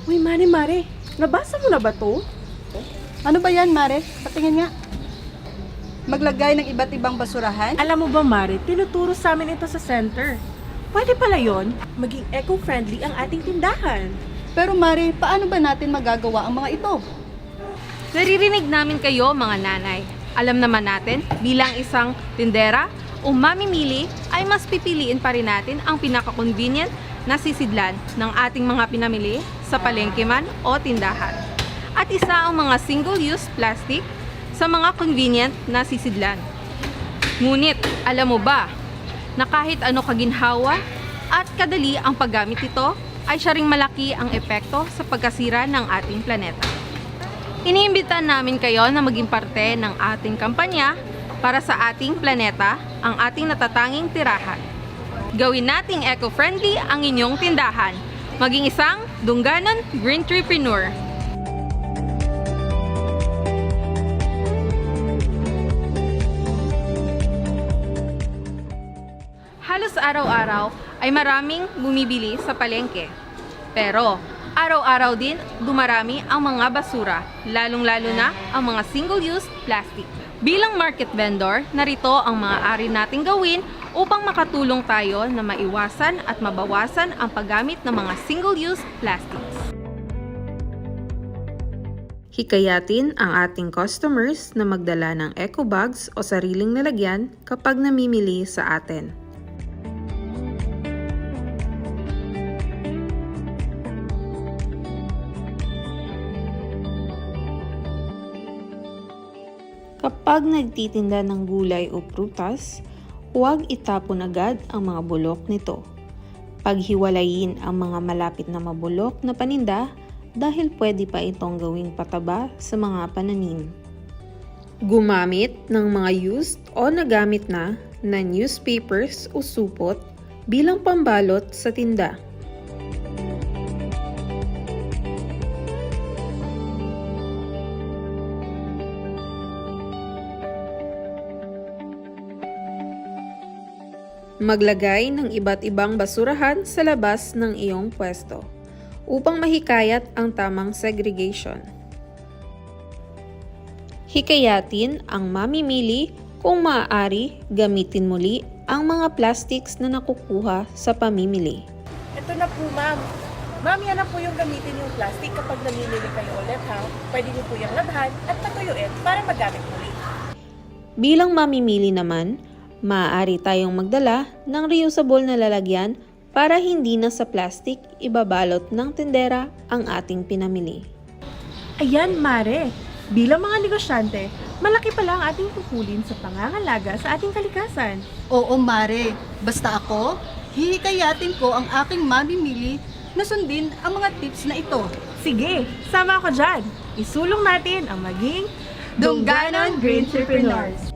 Uy, Mare, nabasa mo na ba to? Ano ba yan, Mare? Patingin nga. Maglagay ng iba't ibang basurahan? Alam mo ba, Mare, tinuturo sa amin ito sa center. Pwede pala yon, maging eco-friendly ang ating tindahan. Pero Mare, paano ba natin magagawa ang mga ito? Naririnig namin kayo, mga nanay. Alam naman natin, bilang isang tindera o mamimili, ay mas pipiliin pa rin natin ang pinaka-convenient na sisidlan ng ating mga pinamili sa palengke man o tindahan. At isa ang mga single-use plastic sa mga convenient na sisidlan. Ngunit, alam mo ba na kahit ano kaginhawa at kadali ang paggamit ito, ay siya ring malaki ang epekto sa pagkasira ng ating planeta. Iniimbitan namin kayo na maging parte ng ating kampanya para sa ating planeta, ang ating natatanging tirahan. Gawin nating eco-friendly ang inyong tindahan. Maging isang Dunganon Green Entrepreneur. Halos araw-araw ay maraming bumibili sa palengke. Pero araw-araw din dumarami ang mga basura, lalong-lalo na ang mga single-use plastic. Bilang market vendor, narito ang maaari nating gawin upang makatulong tayo na maiwasan at mabawasan ang paggamit ng mga single-use plastics. Hikayatin ang ating customers na magdala ng eco bags o sariling lalagyan kapag namimili sa atin. Kapag nagtitinda ng gulay o prutas, huwag itapon agad ang mga bulok nito. Paghiwalayin ang mga malapit na mabulok na paninda dahil pwede pa itong gawing pataba sa mga pananim. Gumamit ng mga used o nagamit na newspapers o supot bilang pambalot sa tinda. Maglagay ng iba't ibang basurahan sa labas ng iyong pwesto upang mahikayat ang tamang segregation. Hikayatin ang mamimili kung maaari gamitin muli ang mga plastics na nakukuha sa pamimili. Ito na po, ma'am. Ma'am, yan na po yung gamitin yung plastic kapag namimili kayo ulit, ha? Pwede niyo po yung labhan at patuyuin para magamit muli. Bilang mamimili naman, maaari tayong magdala ng reusable na lalagyan para hindi na sa plastic ibabalot ng tindera ang ating pinamili. Ayan, Mare. Bilang mga negosyante, malaki pala ang ating kukulin sa pangangalaga sa ating kalikasan. Oo, Mare. Basta ako, hihikayatin ko ang aking mamimili na sundin ang mga tips na ito. Sige, sama ako dyan. Isulong natin ang maging Dunganon Green Entrepreneurs.